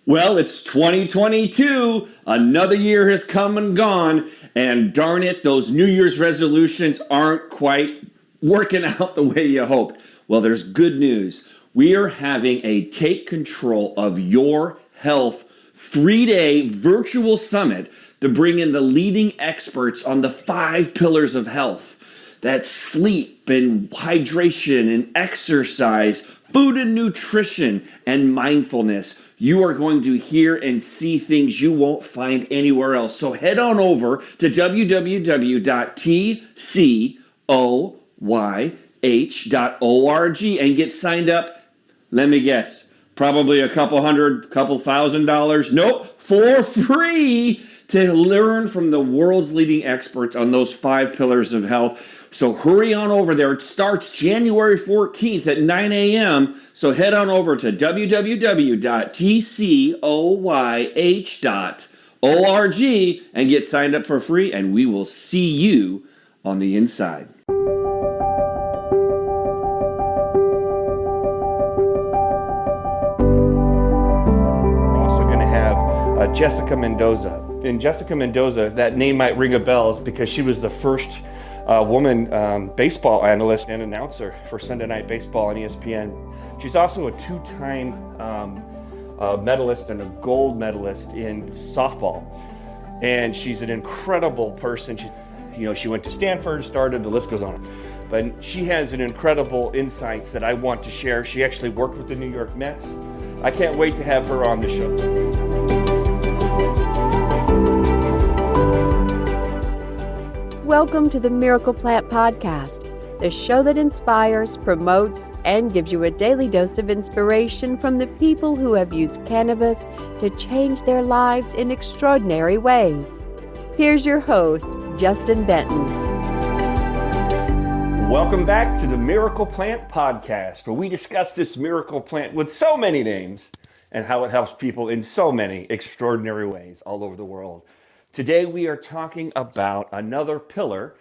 Well, it's 2022. Another year has come and gone. And darn it, those New Year's resolutions aren't quite working out the way you hoped. Well, there's good news. We are having a Take Control of Your Health 3-day virtual summit to bring in the leading experts on the 5 pillars of health. That's sleep and hydration and exercise, food and nutrition, and mindfulness. You are going to hear and see things you won't find anywhere else. So head on over to www.tcoyh.org and get signed up. Let me guess, probably a couple $1,000. Nope, for free to learn from the world's leading experts on those 5 pillars of health. So hurry on over there. It starts January 14th at 9 a.m. So head on over to www.tcoyh.org and get signed up for free, and we will see you on the inside. We're also going to have Jessica Mendoza. And Jessica Mendoza, that name might ring a bell because she was the first woman baseball analyst and announcer for Sunday Night Baseball on ESPN. She's also a 2-time medalist and a gold medalist in softball. And she's an incredible person. She went to Stanford, started, the list goes on. But she has an incredible insights that I want to share. She actually worked with the New York Mets. I can't wait to have her on the show. Welcome to the Miracle Plant Podcast, the show that inspires, promotes, and gives you a daily dose of inspiration from the people who have used cannabis to change their lives in extraordinary ways. Here's your host, Justin Benton. Welcome back to the Miracle Plant Podcast, where we discuss this miracle plant with so many names and how it helps people in so many extraordinary ways all over the world. Today we are talking about another pillar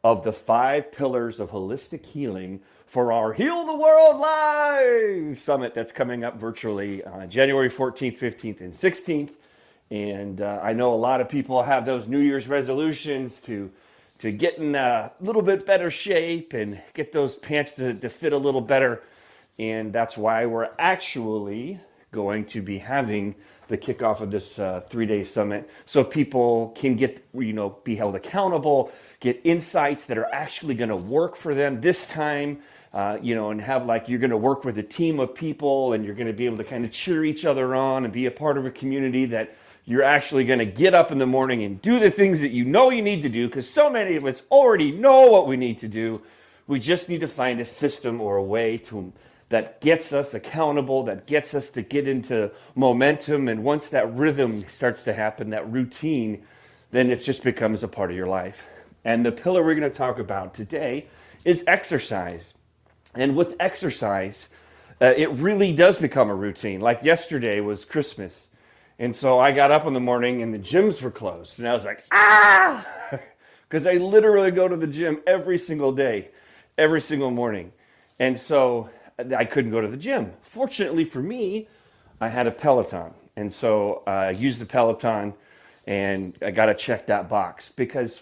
of the 5 pillars of holistic healing for our Heal the World Live Summit that's coming up virtually January 14th, 15th, and 16th. And I know a lot of people have those New Year's resolutions to get in a little bit better shape and get those pants to fit a little better. And that's why we're actually going to be having the kickoff of this 3-day summit so people can get, be held accountable, get insights that are actually going to work for them this time, and have you're going to work with a team of people and you're going to be able to kind of cheer each other on and be a part of a community that you're actually going to get up in the morning and do the things that you know you need to do, because so many of us already know what we need to do. We just need to find a system or a way that gets us accountable, that gets us to get into momentum. And once that rhythm starts to happen, that routine, then it just becomes a part of your life. And the pillar we're going to talk about today is exercise. And with exercise, it really does become a routine. Like yesterday was Christmas. And so I got up in the morning and the gyms were closed. And I was like, because I literally go to the gym every single day, every single morning. And so I couldn't go to the gym. Fortunately for me, I had a Peloton. And so I used the Peloton and I got to check that box, because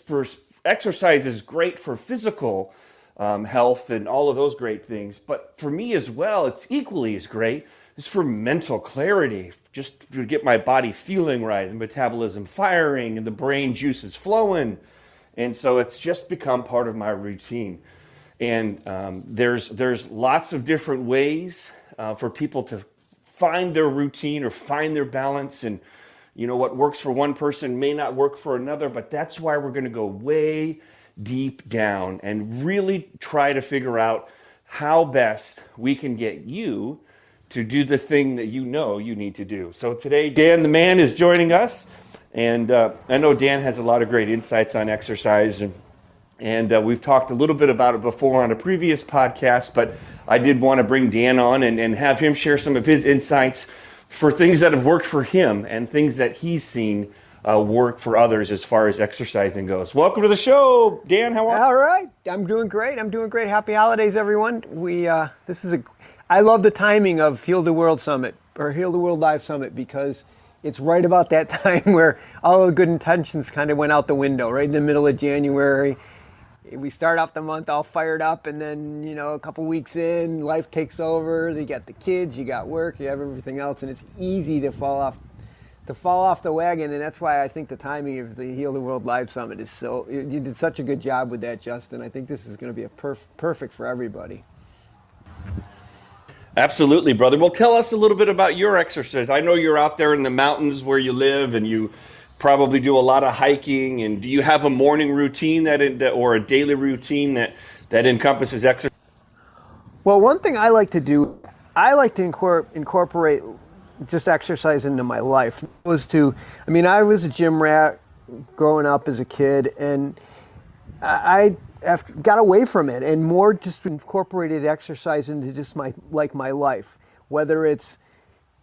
exercise is great for physical health and all of those great things. But for me as well, it's equally as great. It's for mental clarity, just to get my body feeling right and metabolism firing and the brain juices flowing. And so it's just become part of my routine. And there's lots of different ways for people to find their routine or find their balance. And what works for one person may not work for another, but that's why we're going to go way deep down and really try to figure out how best we can get you to do the thing that you know you need to do. So today, Dan the Man is joining us. And I know Dan has a lot of great insights on exercise, and we've talked a little bit about it before on a previous podcast, but I did want to bring Dan on and have him share some of his insights for things that have worked for him and things that he's seen work for others as far as exercising goes. Welcome to the show, Dan. How are you? All right. I'm doing great. Happy holidays, everyone. I love the timing of Heal the World Summit. or Heal the World Live Summit because it's right about that time where all the good intentions kind of went out the window, right in the middle of January. We start off the month all fired up, and then, a couple weeks in, life takes over. You got the kids, you got work, you have everything else, and it's easy to fall off the wagon. And that's why I think the timing of the Heal the World Live Summit is so. You did such a good job with that, Justin. I think this is going to be perfect for everybody. Absolutely, brother. Well, tell us a little bit about your exercise. I know you're out there in the mountains where you live, and you probably do a lot of hiking. And do you have a morning routine or a daily routine that encompasses exercise? Well, one thing I like to do, I like to incorporate just exercise into my life. I was a gym rat growing up as a kid, and I got away from it and more just incorporated exercise into just my life. Whether it's,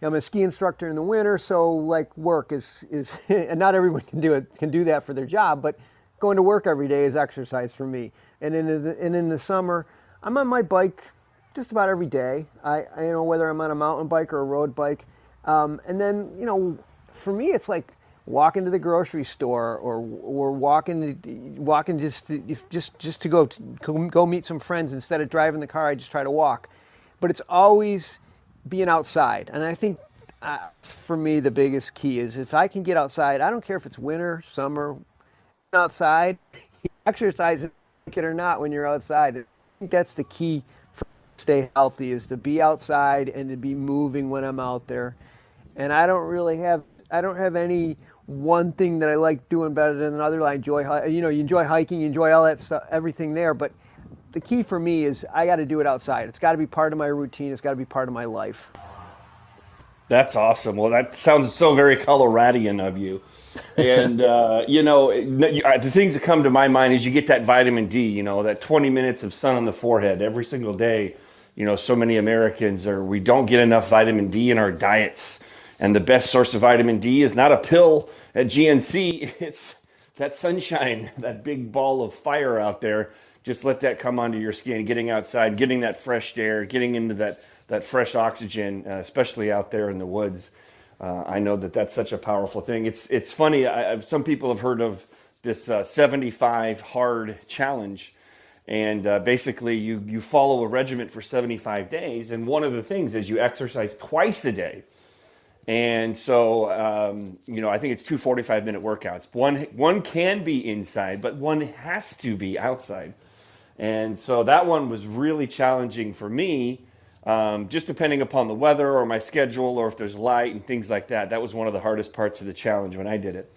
I'm a ski instructor in the winter, so like work is and not everyone can do that for their job, but going to work every day is exercise for me. And in the summer, I'm on my bike just about every day. I whether I'm on a mountain bike or a road bike, and then for me it's like walking to the grocery store or walking just to go meet some friends. Instead of driving the car, I just try to walk. But it's always being outside. And I think for me the biggest key is if I can get outside, I don't care if it's winter, summer, outside, exercise it or not when you're outside. I think that's the key for stay healthy, is to be outside and to be moving when I'm out there. And I don't have any one thing that I like doing better than another. I enjoy, you enjoy hiking, you enjoy all that stuff, everything there. But the key for me is I got to do it outside. It's got to be part of my routine. It's got to be part of my life. That's awesome. Well, that sounds so very Coloradyan of you. And, the things that come to my mind is you get that vitamin D, that 20 minutes of sun on the forehead every single day. So many Americans we don't get enough vitamin D in our diets. And the best source of vitamin D is not a pill at GNC. It's that sunshine, that big ball of fire out there. Just let that come onto your skin, getting outside, getting that fresh air, getting into that fresh oxygen, especially out there in the woods. I know that's such a powerful thing. It's funny. Some people have heard of this 75 hard challenge. And basically, you follow a regimen for 75 days. And one of the things is you exercise twice a day. And so, I think it's 2 45-minute workouts. One can be inside, but one has to be outside. And so that one was really challenging for me, just depending upon the weather or my schedule or if there's light and things like that. That was one of the hardest parts of the challenge when I did it.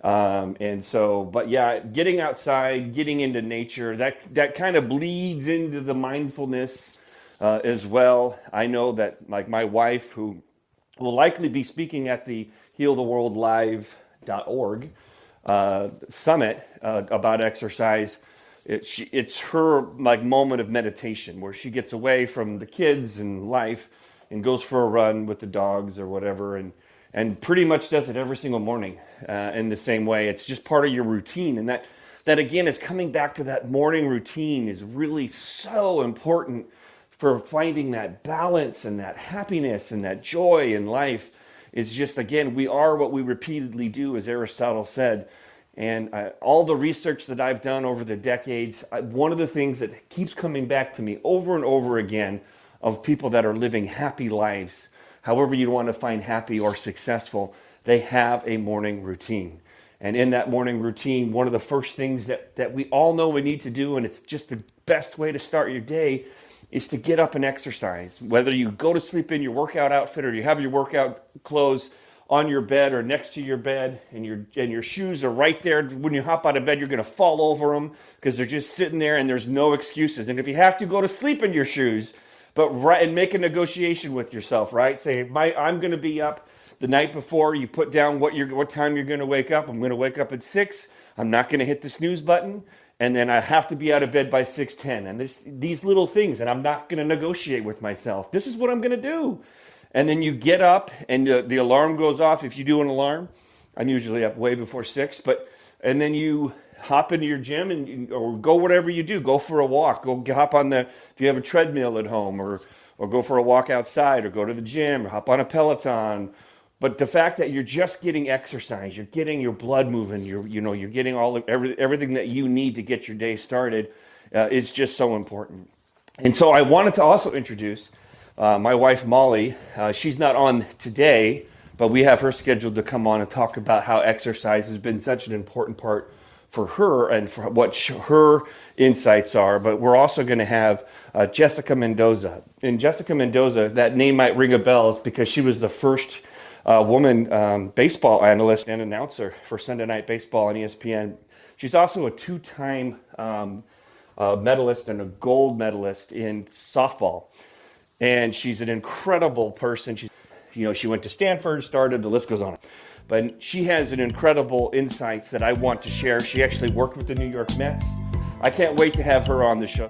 But yeah, getting outside, getting into nature, that kind of bleeds into the mindfulness as well. I know that like my wife, who will likely be speaking at the healtheworldlive.org summit about exercise. It's her like moment of meditation where she gets away from the kids and life and goes for a run with the dogs or whatever, and pretty much does it every single morning in the same way. It's just part of your routine, and that again is coming back to that morning routine is really so important for finding that balance and that happiness and that joy in life. Is just, again, we are what we repeatedly do, as Aristotle said. And all the research that I've done over the decades, one of the things that keeps coming back to me over and over again of people that are living happy lives, however you want to find happy or successful, they have a morning routine. And in that morning routine, one of the first things that we all know we need to do, and it's just the best way to start your day, is to get up and exercise. Whether you go to sleep in your workout outfit or you have your workout clothes on your bed or next to your bed, and your shoes are right there. When you hop out of bed, you're going to fall over them because they're just sitting there and there's no excuses. And if you have to, go to sleep in your shoes, and make a negotiation with yourself, right? Say, I'm going to be up the night before. You put down what time you're going to wake up. I'm going to wake up at 6. I'm not going to hit the snooze button. And then I have to be out of bed by 6:10. And there's these little things, and I'm not going to negotiate with myself. This is what I'm going to do. And then you get up, and the alarm goes off. If you do an alarm, I'm usually up way before 6. And then you hop into your gym or go whatever you do. Go for a walk. Go hop on if you have a treadmill at home, or or go for a walk outside or go to the gym or hop on a Peloton. But the fact that you're just getting exercise, you're getting your blood moving, you're getting everything that you need to get your day started is just so important. And so I wanted to also introduce my wife, Molly. She's not on today, but we have her scheduled to come on and talk about how exercise has been such an important part for her and for what her insights are. But we're also going to have Jessica Mendoza. And Jessica Mendoza, that name might ring a bell because she was the first woman baseball analyst and announcer for Sunday Night Baseball on ESPN. She's also a two-time medalist and a gold medalist in softball. And she's an incredible person. She went to Stanford, the list goes on. But she has an incredible insights that I want to share. She actually worked with the New York Mets. I can't wait to have her on the show.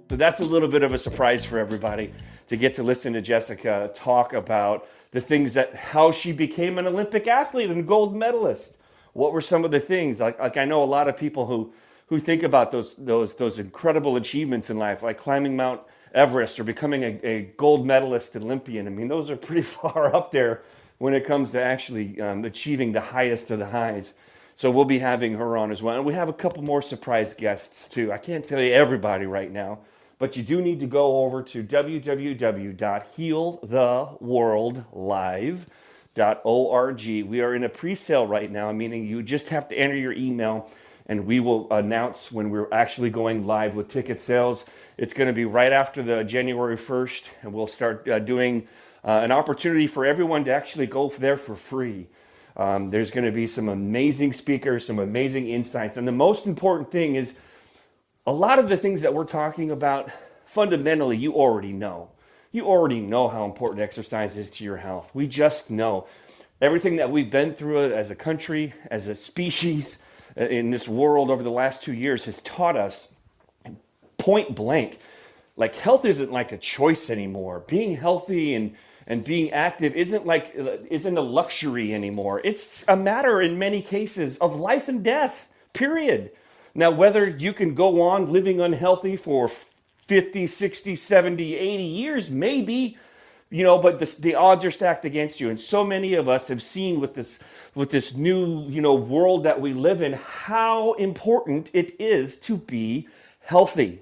So that's a little bit of a surprise for everybody to get to listen to Jessica talk about the things how she became an Olympic athlete and a gold medalist. What were some of the things? Like I know a lot of people who think about those incredible achievements in life, like climbing Mount Everest or becoming a gold medalist Olympian. I mean, those are pretty far up there when it comes to actually achieving the highest of the highs. So we'll be having her on as well. And we have a couple more surprise guests too. I can't tell you everybody right now, but you do need to go over to www.healtheworldlive.org. We are in a pre-sale right now, meaning you just have to enter your email and we will announce when we're actually going live with ticket sales. It's going to be right after the January 1st, and we'll start doing an opportunity for everyone to actually go there for free. There's going to be some amazing speakers, some amazing insights, and the most important thing is a lot of the things that we're talking about, fundamentally, you already know. You already know how important exercise is to your health. We just know. Everything that we've been through as a country, as a species, in this world over the last 2 years has taught us point blank, like health isn't like a choice anymore. Being healthy and being active isn't a luxury anymore. It's a matter in many cases of life and death, period. Now, whether you can go on living unhealthy for 50, 60, 70, 80 years, maybe, but the odds are stacked against you. And so many of us have seen with this new, world that we live in, how important it is to be healthy.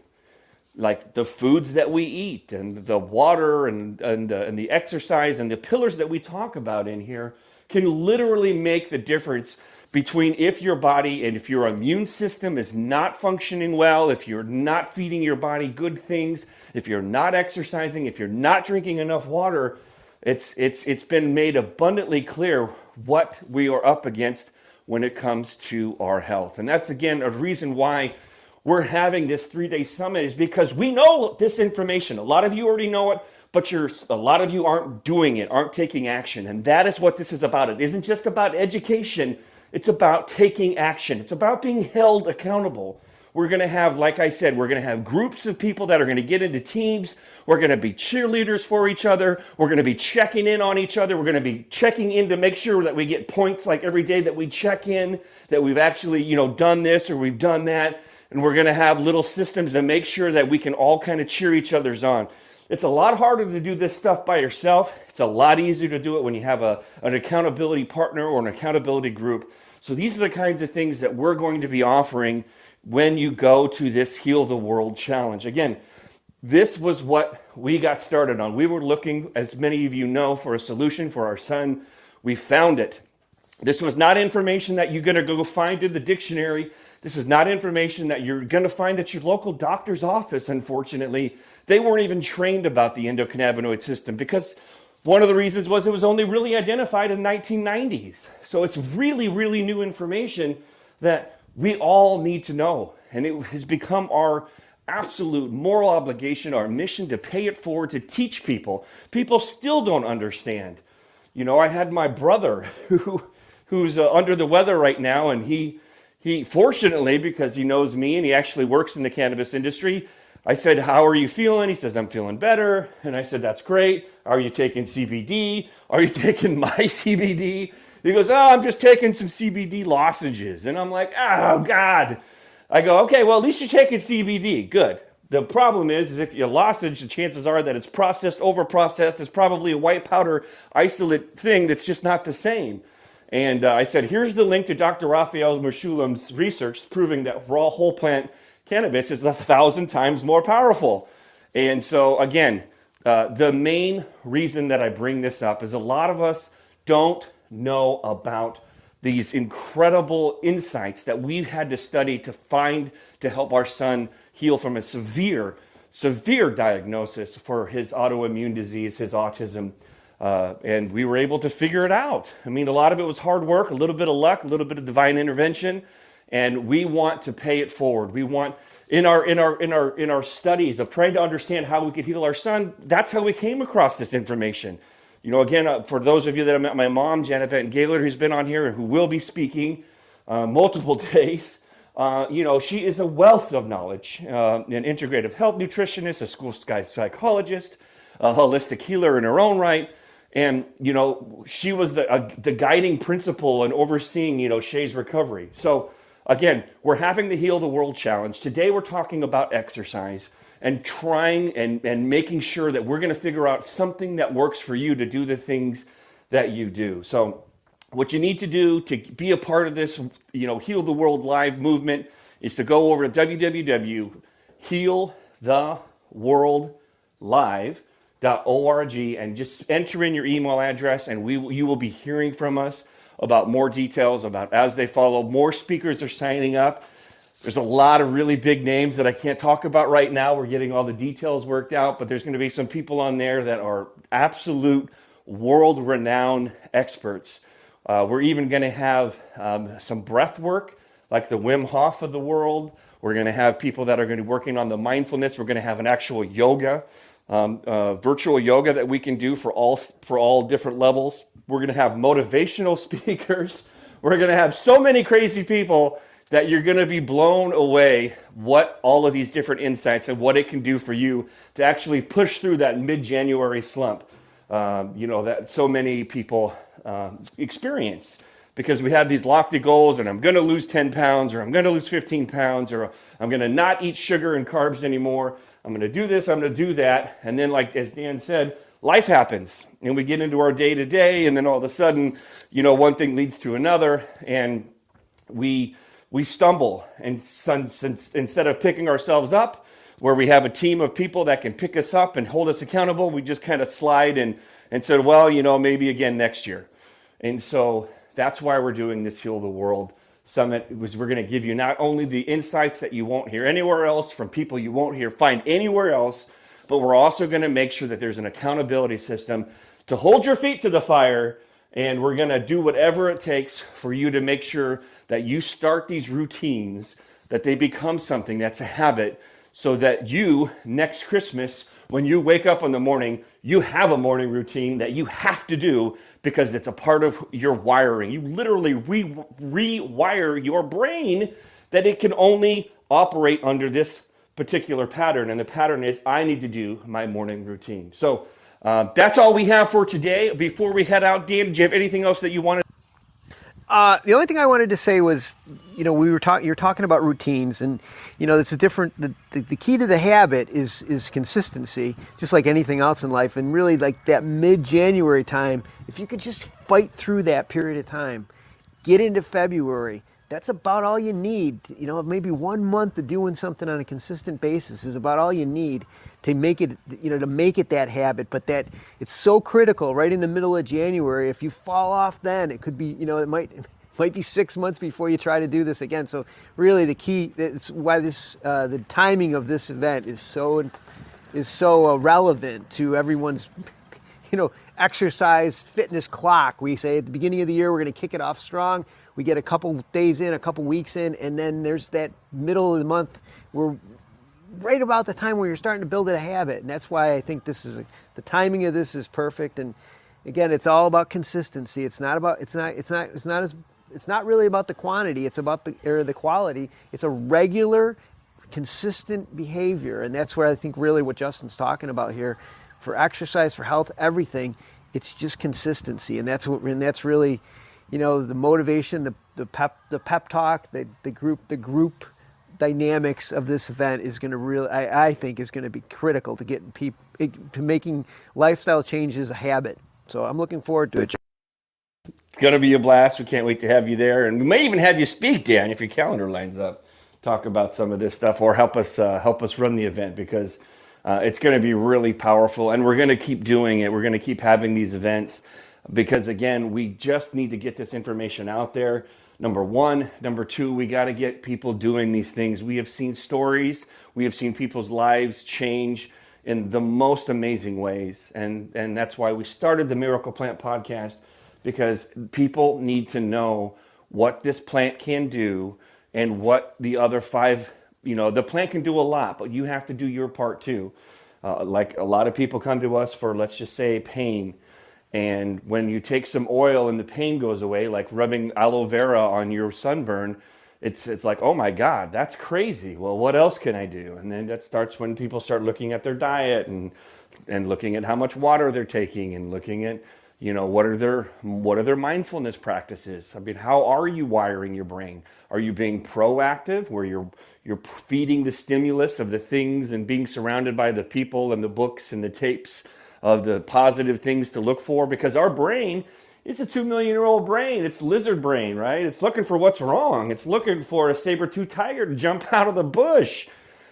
Like the foods that we eat and the water and the exercise and the pillars that we talk about in here can literally make the difference between if your body and if your immune system is not functioning well, if you're not feeding your body good things, if you're not exercising, if you're not drinking enough water. It's been made abundantly clear what we are up against when it comes to our health. And that's, again, a reason why we're having this 3-day summit, is because we know this information. A lot of you already know it, but a lot of you aren't doing it, aren't taking action. And that is what this is about. It isn't just about education. It's about taking action. It's about being held accountable. We're going to have, like I said, we're going to have groups of people that are going to get into teams. We're going to be cheerleaders for each other. We're going to be checking in on each other. We're going to be checking in to make sure that we get points like every day that we check in, that we've actually, done this or we've done that. And we're going to have little systems to make sure that we can all kind of cheer each other's on. It's a lot harder to do this stuff by yourself. It's a lot easier to do it when you have an accountability partner or an accountability group. So these are the kinds of things that we're going to be offering when you go to this Heal the World Challenge. Again, this was what we got started on. We were looking, as many of you know, for a solution for our son. We found it. This was not information that you're going to go find in the dictionary. This is not information that you're going to find at your local doctor's office, unfortunately. They weren't even trained about the endocannabinoid system because one of the reasons was it was only really identified in the 1990s. So it's really, really new information that we all need to know. And it has become our absolute moral obligation, our mission to pay it forward, to teach people. People still don't understand. I had my brother who's under the weather right now, and he fortunately, because he knows me and he actually works in the cannabis industry, I said, "How are you feeling?" He says, "I'm feeling better." And I said, "That's great. Are you taking CBD? Are you taking my CBD?" He goes, "Oh, I'm just taking some CBD lozenges." And I'm like, "Oh, God." I go, okay, well, at least you're taking CBD. Good. The problem is if you lozenge, the chances are that it's processed, over-processed. It's probably a white powder isolate thing that's just not the same. And I said, here's the link to Dr. Raphael Meshulam's research proving that raw whole plant cannabis is 1,000 times more powerful. And so, again, the main reason that I bring this up is a lot of us don't know about these incredible insights that we've had to study to find to help our son heal from a severe diagnosis for his autoimmune disease, his autism. And we were able to figure it out. I mean, a lot of it was hard work, a little bit of luck, a little bit of divine intervention, and we want to pay it forward. We want in our studies of trying to understand how we could heal our son. That's how we came across this information. You know, again, for those of you that have met my mom, Janet Benton Gaylord, who's been on here and who will be speaking multiple days, you know, she is a wealth of knowledge, an integrative health nutritionist, a school psychologist, a holistic healer in her own right. And, you know, she was the guiding principle and overseeing, you know, Shay's recovery. So, again, we're having the Heal the World Challenge. Today we're talking about exercise and trying and making sure that we're going to figure out something that works for you to do the things that you do. So what you need to do to be a part of this, you know, Heal the World Live movement is to go over to www.healtheworldlive.org and just enter in your email address, and you will be hearing from us about more details about as they follow. More speakers are signing up. There's a lot of really big names that I can't talk about right now. We're getting all the details worked out, but there's going to be some people on there that are absolute world-renowned experts. We're even going to have some breath work, like the Wim Hof of the world. We're going to have people that are going to be working on the mindfulness. We're going to have an actual yoga, virtual yoga that we can do for all different levels. We're going to have motivational speakers. We're going to have so many crazy people that you're going to be blown away what all of these different insights and what it can do for you to actually push through that mid-January slump, you know, that so many people experience. Because we have these lofty goals, and I'm going to lose 10 pounds, or I'm going to lose 15 pounds, or I'm going to not eat sugar and carbs anymore. I'm going to do this, I'm going to do that. And then, like as Dan said, life happens, and we get into our day-to-day, and then all of a sudden, you know, one thing leads to another, and we stumble. And instead of picking ourselves up, where we have a team of people that can pick us up and hold us accountable, we just kind of slide and said, well, you know, maybe again next year. And so that's why we're doing this Heal the World Summit. We're going to give you not only the insights that you won't hear anywhere else from people you won't find anywhere else, but we're also going to make sure that there's an accountability system to hold your feet to the fire. And we're going to do whatever it takes for you to make sure that you start these routines, that they become something that's a habit, so that you, next Christmas, when you wake up in the morning, you have a morning routine that you have to do because it's a part of your wiring. You literally rewire your brain that it can only operate under this particular pattern. And the pattern is, I need to do my morning routine. So that's all we have for today. Before we head out, Dan, do you have anything else that you wanted? The only thing I wanted to say was, you know, you're talking about routines, and you know, it's a different. The key to the habit is consistency, just like anything else in life. And really, like that mid-January time, if you could just fight through that period of time, get into February. That's about all you need. You know, maybe 1 month of doing something on a consistent basis is about all you need to make it, you know, to make it that habit. But that it's so critical right in the middle of January. If you fall off, then it could be, you know, it might be 6 months before you try to do this again. So really, the key, it's why this the timing of this event is so relevant to everyone's, you know, exercise fitness clock. We say at the beginning of the year we're going to kick it off strong. We get a couple days in, a couple weeks in, and then there's that middle of the month where right about the time where you're starting to build a habit. And that's why I think the timing of this is perfect. And again, it's all about consistency. It's not really about the quantity. It's about the quality. It's a regular, consistent behavior. And that's where I think really what Justin's talking about here for exercise, for health, everything, it's just consistency. And that's really, you know, the motivation, the pep talk, the group dynamics of this event is going to really, I think, is going to be critical to getting people to making lifestyle changes a habit. So I'm looking forward to it. It's going to be a blast. We can't wait to have you there. And we may even have you speak, Dan, if your calendar lines up, talk about some of this stuff or help us run the event, because it's going to be really powerful. And we're going to keep doing it. We're going to keep having these events because, again, we just need to get this information out there. Number one. Number two, we got to get people doing these things. We have seen stories. We have seen people's lives change in the most amazing ways. And that's why we started the Miracle Plant podcast, because people need to know what this plant can do and what the other five, the plant can do a lot, but you have to do your part too. Like a lot of people come to us for, let's just say, pain. And when you take some oil and the pain goes away, like rubbing aloe vera on your sunburn, it's like, oh my God, that's crazy. Well, what else can I do? And then that starts when people start looking at their diet and looking at how much water they're taking and looking at, what are their mindfulness practices? I mean, how are you wiring your brain? Are you being proactive, where you're feeding the stimulus of the things and being surrounded by the people and the books and the tapes of the positive things to look for? Because our brain, it's a 2 million-year-old brain. It's lizard brain, right? It's looking for what's wrong. It's looking for a saber-toothed tiger to jump out of the bush,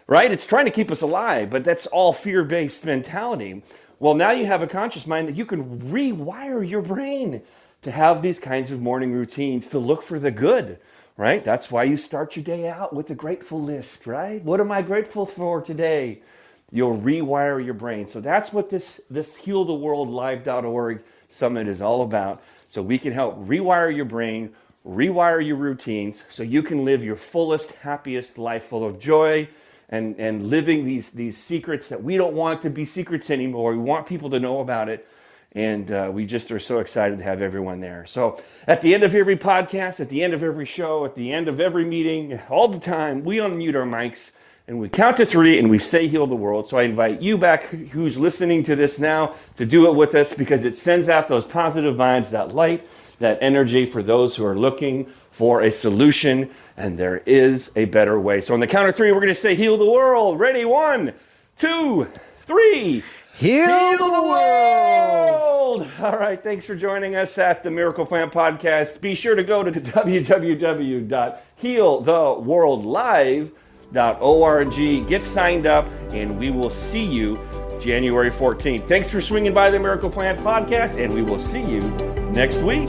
right? It's trying to keep us alive, but that's all fear-based mentality. Well, now you have a conscious mind that you can rewire your brain to have these kinds of morning routines, to look for the good, right? That's why you start your day out with a grateful list, right? What am I grateful for today? You'll rewire your brain. So that's what this healtheworldlive.org summit is all about. So we can help rewire your brain, rewire your routines, so you can live your fullest, happiest life, full of joy and living these secrets that we don't want to be secrets anymore. We want people to know about it. And we just are so excited to have everyone there. So at the end of every podcast, at the end of every show, at the end of every meeting, all the time, we unmute our mics and we count to 3 and we say heal the world. So I invite you back who's listening to this now to do it with us, because it sends out those positive vibes, that light, that energy for those who are looking for a solution. And there is a better way. So on the count of 3, we're going to say heal the world. Ready? 1, 2, 3. Heal the world! All right, thanks for joining us at the Miracle Plant Podcast. Be sure to go to www.healtheworldlive.org. Get signed up, and we will see you January 14th. Thanks for swinging by the Miracle Plant Podcast, and we will see you next week.